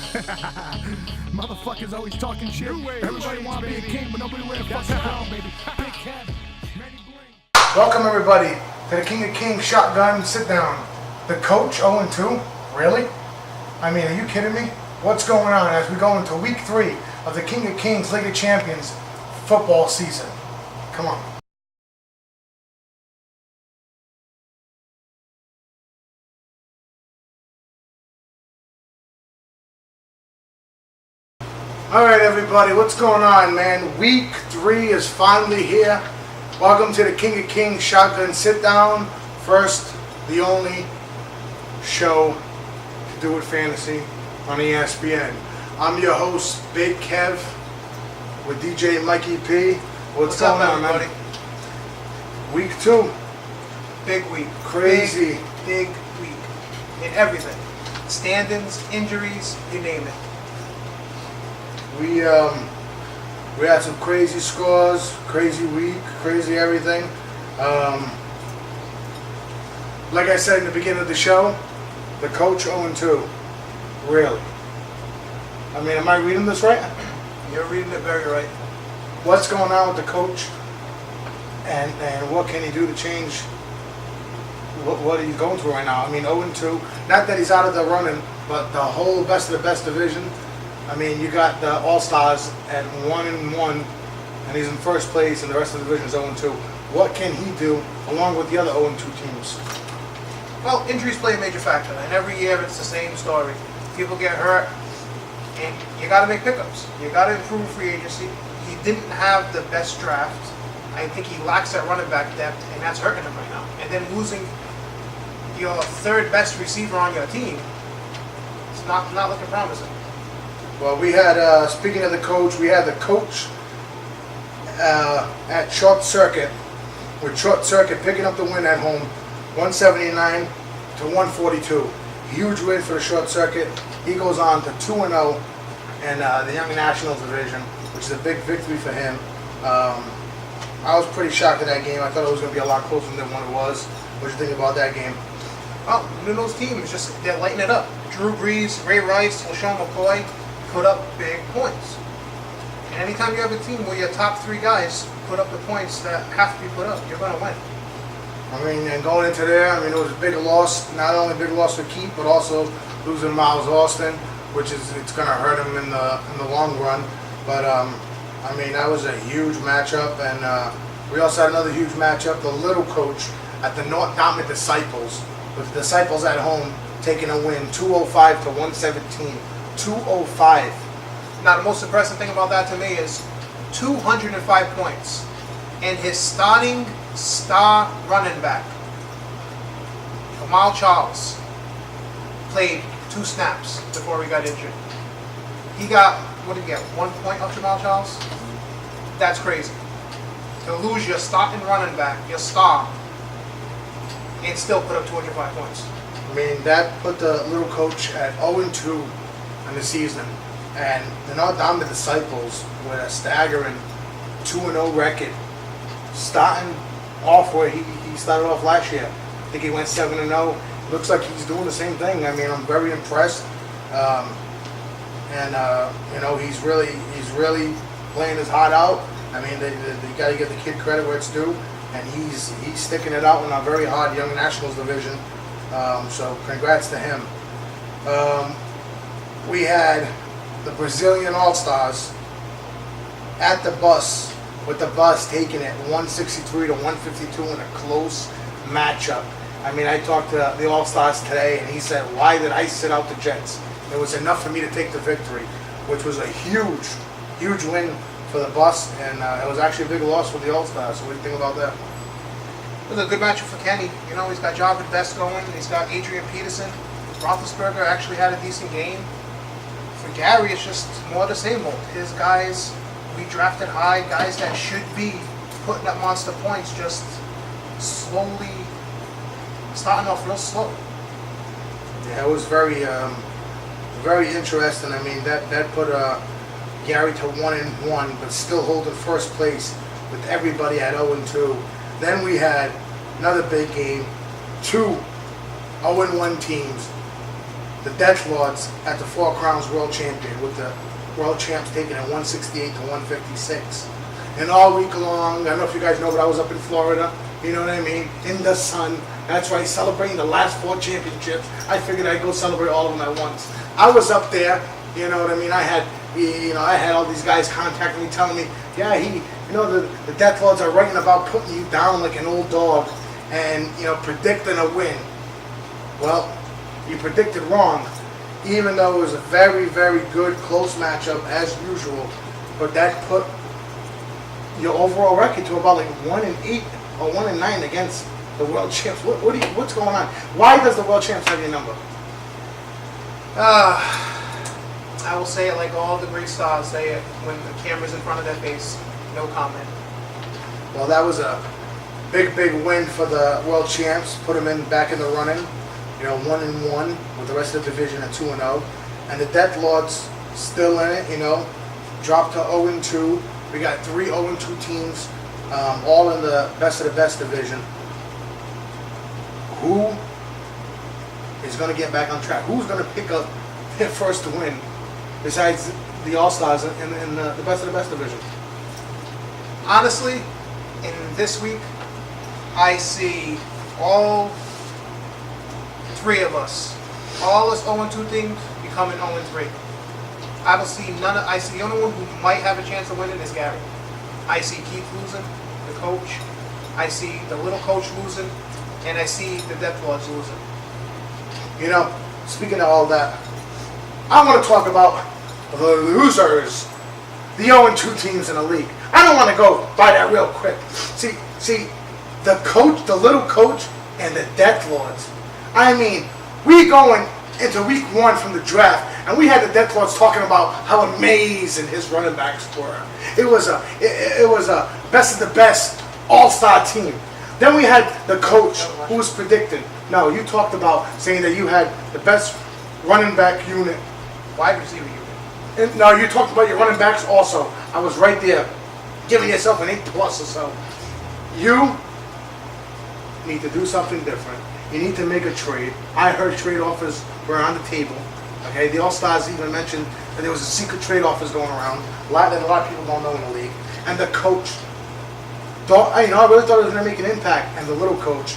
Motherfuckers always talking shit. Everybody want to be a king, but nobody wear a fucking crown, baby. Big Kev, Manny Bling. Welcome everybody to the King of Kings Shotgun Sit Down. The coach 0-2? Really? I mean, are you kidding me? What's going on as we go into week 3 of the King of Kings League of Champions football season? Come on. Alright everybody, what's going on, man? Week 3 is finally here. Welcome to the King of Kings Shotgun Sit Down. First, the only show to do with fantasy on ESPN. I'm your host, Big Kev, with DJ Mikey P. What's going on, everybody? Man? Week 2. Big week. Crazy. Big week. In everything. Stand-ins, injuries, you name it. We had some crazy scores, crazy week, crazy everything. Like I said in the beginning of the show, the coach 0-2. Really? I mean, am I reading this right? You're reading it very right. What's going on with the coach, and what can he do to change what he's going through right now? I mean, 0-2. Not that he's out of the running, but the whole best of the best division. I mean, you got the All-Stars at 1-1, and he's in first place, and the rest of the division is 0-2. What can he do along with the other 0-2 teams? Well, injuries play a major factor, and every year it's the same story. People get hurt, and you got to make pickups. You got to improve free agency. He didn't have the best draft. I think he lacks that running back depth, and that's hurting him right now. And then losing your third best receiver on your team, it's not looking promising. Well, we had, speaking of the coach, we had the coach at Short Circuit, with Short Circuit picking up the win at home, 179 to 142. Huge win for the Short Circuit. He goes on to 2-0 in the Young Nationals division, which is a big victory for him. I was pretty shocked at that game. I thought it was going to be a lot closer than what it was. What do you think about that game? Well, those teams, they're lighting it up. Drew Brees, Ray Rice, LaShawn McCoy put up big points. And anytime you have a team where your top 3 guys put up the points that have to be put up, you're going to win. I mean, and going into there, I mean, it was a big loss. Not only a big loss for Keith, but also losing Miles Austin, which it's going to hurt him in the long run. But I mean, that was a huge matchup, and we also had another huge matchup. The little coach at the North Dartmouth Disciples, with the Disciples at home taking a win, 205 to 117. 205. Now, the most impressive thing about that to me is 205 points. And his starting star running back, Jamal Charles, played 2 snaps before he got injured. He got, what did he get, 1 point off Jamal Charles? That's crazy. To lose your starting running back, your star, and still put up 205 points. I mean, that put the little coach at 0-2 in the season. And the North Dartmouth Disciples with a staggering 2-0 record, starting off where he started off last year. I think he went 7-0. Looks like he's doing the same thing. I mean, I'm very impressed. You know, he's really playing his heart out. I mean, they got to give the kid credit where it's due, and he's sticking it out in a very hard Young Nationals division. So congrats to him. We had the Brazilian All-Stars at the bus, with the bus taking it 163 to 152 in a close matchup. I mean, I talked to the All-Stars today, and he said, why did I sit out the Jets? It was enough for me to take the victory, which was a huge win for the bus, and it was actually a big loss for the All-Stars. So what do you think about that? It was a good matchup for Kenny. You know, he's got Jarvis Best going. He's got Adrian Peterson. Roethlisberger actually had a decent game. For Gary, it's just more the same old. His guys, we drafted high, guys that should be putting up monster points, just slowly starting off real slow. Yeah, it was very interesting. I mean, that put Gary to 1-1, but still holding first place with everybody at 0-2. Then we had another big game, 2 0-1 teams the Death Lords at the Four Crowns World Champion, with the World Champs taking it 168 to 156. And all week long, I don't know if you guys know, but I was up in Florida, you know what I mean, in the sun. That's right, celebrating the last 4 championships. I figured I'd go celebrate all of them at once. I was up there, you know what I mean. I had all these guys contacting me, telling me, yeah, the Death Lords are writing about putting you down like an old dog, and predicting a win. Well, you predicted wrong, even though it was a very, very good close matchup as usual. But that put your overall record to about like 1-8 or 1-9 against the world champs. What's going on? Why does the world champs have your number? I will say it like all the great stars say it when the camera's in front of their face. No comment. Well, that was a big, big win for the world champs. Put them back in the running. 1-1 with the rest of the division at 2-0, and the Death Lords still in it. Dropped to 0-2. We got 3 0-2 teams, all in the best of the best division. Who is going to get back on track? Who's going to pick up their first win besides the All-Stars in the best of the best division? Honestly, in this week, I see all 3 of us, all us 0-2 teams becoming 0-3. I don't see I see the only one who might have a chance of winning is Gary. I see Keith losing, the coach. I see the little coach losing, and I see the Death Lords losing. Speaking of all that, I want to talk about the losers, the 0-2 teams in the league. I don't want to go by that real quick. See, the coach, the little coach, and the Death Lords. I mean, we going into week 1 from the draft, and we had the Death Lords talking about how amazing his running backs were. It was a best of the best all-star team. Then we had the coach who was predicting. No, you talked about saying that you had the best running back unit. Wide receiver unit. And, no, you talked about your running backs also. I was right there, giving yourself an 8+ or so. You need to do something different. You need to make a trade. I heard trade offers were on the table. Okay, the All-Stars even mentioned that there was a secret trade offers going around. A lot of people don't know in the league. And the coach, I really thought it was going to make an impact. And the little coach,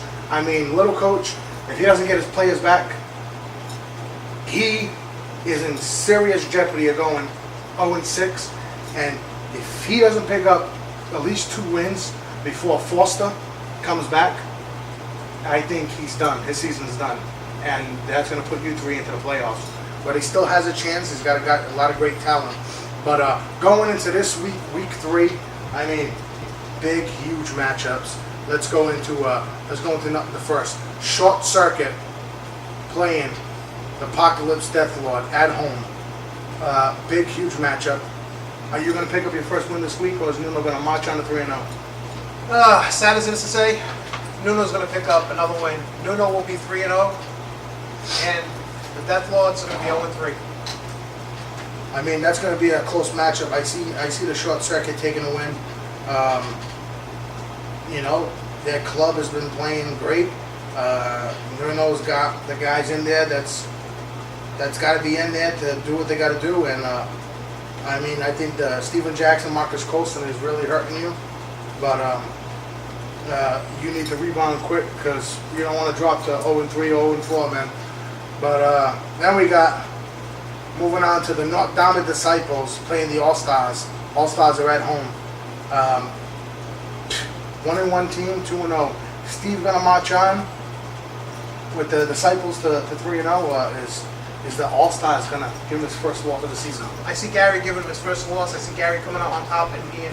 if he doesn't get his players back, he is in serious jeopardy of going 0-6. And if he doesn't pick up at least 2 wins before Foster comes back, I think he's done. His season's done. And that's going to put you 3 into the playoffs. But he still has a chance. He's got a lot of great talent. But going into this week, week 3, big, huge matchups. Let's go into the first. Short Circuit playing the Apocalypse Death Lord at home. Big, huge matchup. Are you going to pick up your first win this week, or is Nuno going to march on to 3-0? Sad as it is to say, Nuno's going to pick up another win. Nuno will be 3-0, and the Death Lords are going to be 0-3. That's going to be a close matchup. I see the Short Circuit taking a win. Their club has been playing great. Nuno's got the guys in there that's got to be in there to do what they got to do. And I think Steven Jackson, Marcus Colston is really hurting you. But you need to rebound quick, because you don't want to drop to 0-3 or 0-4, man. But then we got, moving on to the North Dominant Disciples playing the All-Stars. All-Stars are at home. 1-1 team, 2-0. Steve gonna march on with the Disciples to 3-0, or is the All-Stars gonna give him his first loss of the season? I see Gary giving him his first loss. I see Gary coming out on top and being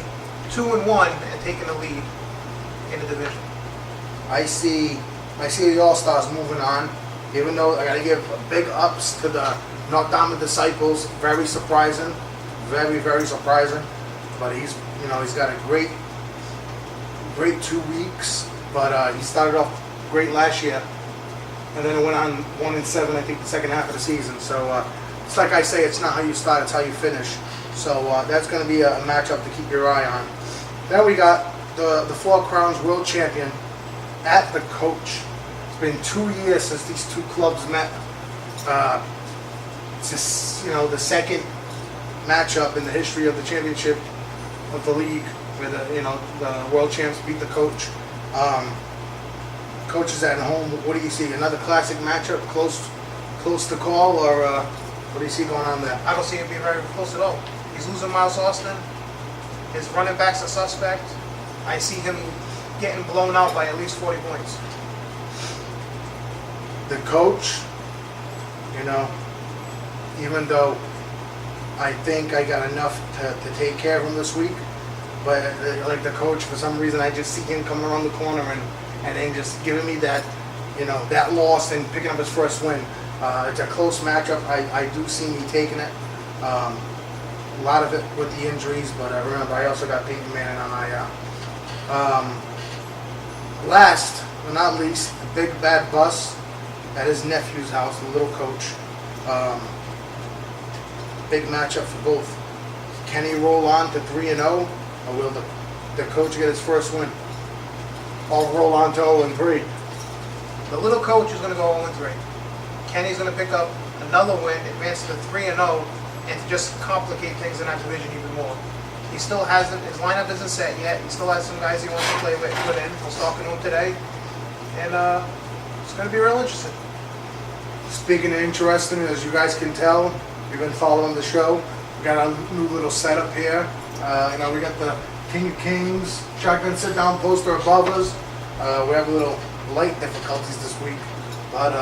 2-1 and taking the lead in the division. I see the All-Stars moving on, even though I gotta give big ups to the North Dominant Disciples. Very surprising, very, very surprising. But he's got a great 2 weeks. But he started off great last year, and then it went on 1-7, I think, the second half of the season. So it's like I say, it's not how you start, it's how you finish. So that's going to be a matchup to keep your eye on. Then we got the Four Crowns World Champion at the coach. It's been 2 years since these two clubs met. It's just, the second matchup in the history of the championship of the league where the world champs beat the coach. Coach is at home. What do you see? Another classic matchup, close to call, or what do you see going on there? I don't see it being very close at all. He's losing Miles Austin. His running back's a suspect. I see him getting blown out by at least 40 points. The coach, even though I think I got enough to take care of him this week, but like the coach, for some reason, I just see him coming around the corner and then just giving me that, that loss and picking up his first win. It's a close matchup. I do see me taking it. A lot of it with the injuries, but remember, I also got Peyton Manning on IR. Last but not least, the big bad bus at his nephew's house, the little coach. Big matchup for both. Can he roll on to 3-0, or will the coach get his first win? Or roll on to 0-3? The little coach is going to go 0-3. Kenny's going to pick up another win, advance to 3-0, and to just complicate things in that division even more. He still hasn't, his lineup isn't set yet. He still has some guys he wants to play with in. I was talking to him today, and it's going to be real interesting. Speaking of interesting, as you guys can tell, you've been following the show. We got a new little setup here. We got the King of Kings shotgun sit-down poster above us. We have a little light difficulties this week, but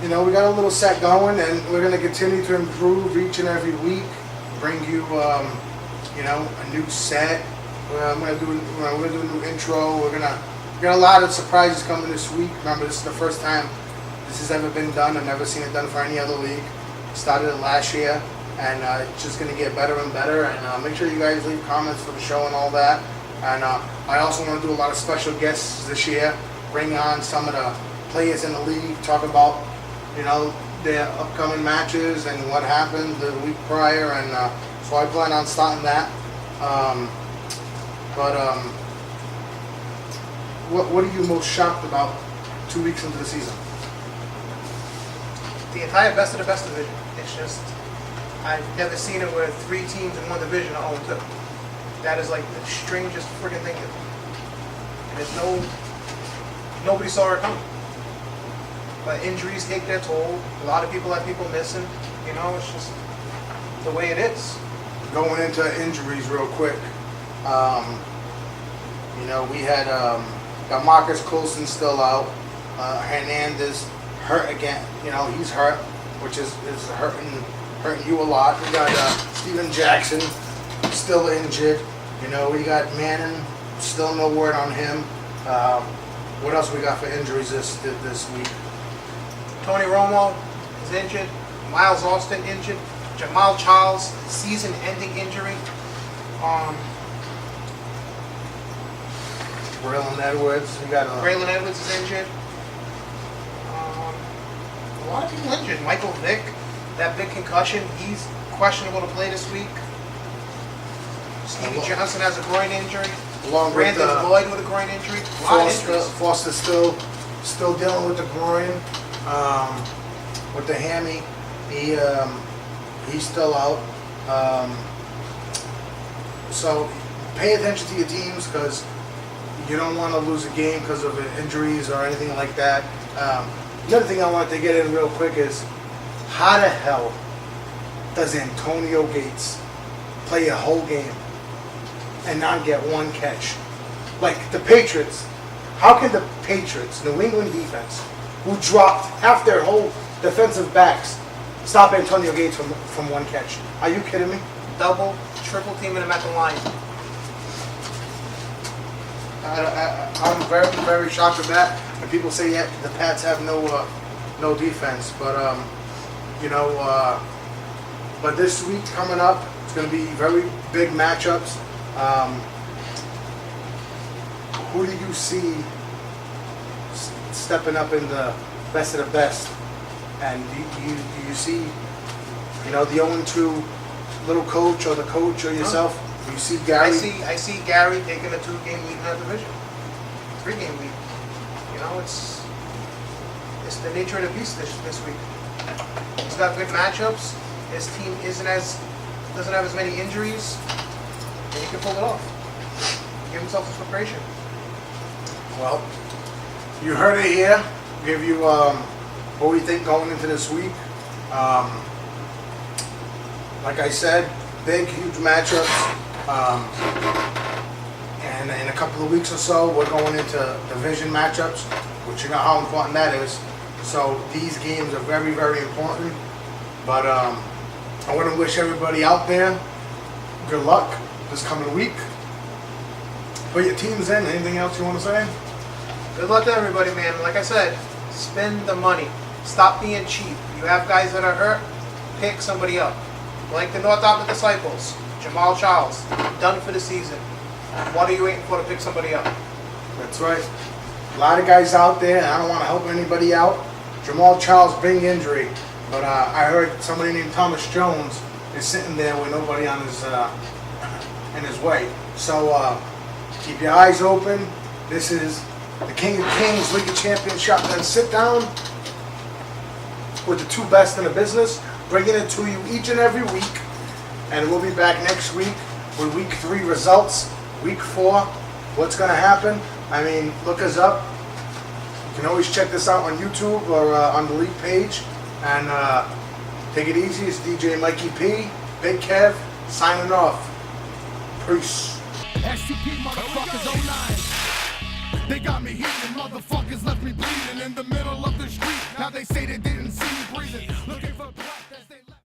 we got a little set going, and we're going to continue to improve each and every week. Bring you, a new set. We're going to do a new intro. We got a lot of surprises coming this week. Remember, this is the first time this has ever been done. I've never seen it done for any other league. Started it last year, and it's just going to get better and better. And make sure you guys leave comments for the show and all that. And I also want to do a lot of special guests this year. Bring on some of the players in the league, talk about their upcoming matches and what happened the week prior. And so I plan on starting that. What are you most shocked about 2 weeks into the season? The entire best of the best division. It's just, I've never seen it where 3 teams in one division are 0-2. That is like the strangest freaking thing. And there's nobody saw it coming. But injuries take their toll. A lot of people have people missing. It's just the way it is. Going into injuries real quick, we had got Marcus Coulson still out. Hernandez hurt again. He's hurt, which is hurting you a lot. We got Steven Jackson still injured. We got Manning, still no word on him. What else we got for injuries this week? Tony Romo is injured. Miles Austin injured. Jamal Charles, season-ending injury. Braylon Edwards. We got Braylon Edwards is injured. A lot of people injured. Michael Vick, that big concussion, he's questionable to play this week. Stevie Johnson has a groin injury. Along Brandon with Lloyd with a groin injury. A lot of injuries. Foster still dealing with the groin, with the hammy. He's still out. So pay attention to your teams, because you don't want to lose a game because of injuries or anything like that. Another thing I wanted to get in real quick is, how the hell does Antonio Gates play a whole game and not get one catch? Like the Patriots. How can the Patriots, New England defense, who dropped half their whole defensive backs, stop Antonio Gates from one catch? Are you kidding me? Double, triple teaming him at the line. I'm very, very shocked at that. And people say, yeah, the Pats have no defense, but but this week coming up, it's going to be very big matchups. Who do you see stepping up in the best of the best? And do you see, the 0-2 little coach or the coach or yourself? Do you see Gary? I see Gary taking a 2-game lead in that division. 3-game lead. It's the nature of the beast this week. He's got good matchups. His team doesn't have as many injuries, and he can pull it off. Give himself some preparation. Well, you heard it here. Give you what we think going into this week. Like I said, big, huge matchups. And in a couple of weeks or so, we're going into division matchups, which you know how important that is. So these games are very, very important. But I want to wish everybody out there good luck this coming week. Put your teams in. Anything else you want to say? Good luck to everybody, man. Like I said, spend the money. Stop being cheap. You have guys that are hurt, pick somebody up. Like the North Dartmouth Disciples, Jamal Charles, done for the season. What are you waiting for to pick somebody up? That's right. A lot of guys out there, and I don't want to help anybody out. Jamal Charles, big injury. But I heard somebody named Thomas Jones is sitting there with nobody on his in his way. So keep your eyes open. This is the King of Kings League of Champions Shotgun Sit Down with the two best in the business, bringing it to you each and every week. And we'll be back next week with week 3 results. Week 4, what's going to happen? I mean, look us up. You can always check this out on YouTube or on the league page. And take it easy. It's DJ Mikey P, Big Kev, signing off. Peace. SCP motherfuckers 09. They got me heating, motherfuckers left me bleeding in the middle of the street. Now they say they didn't see me breathing. Looking for black as they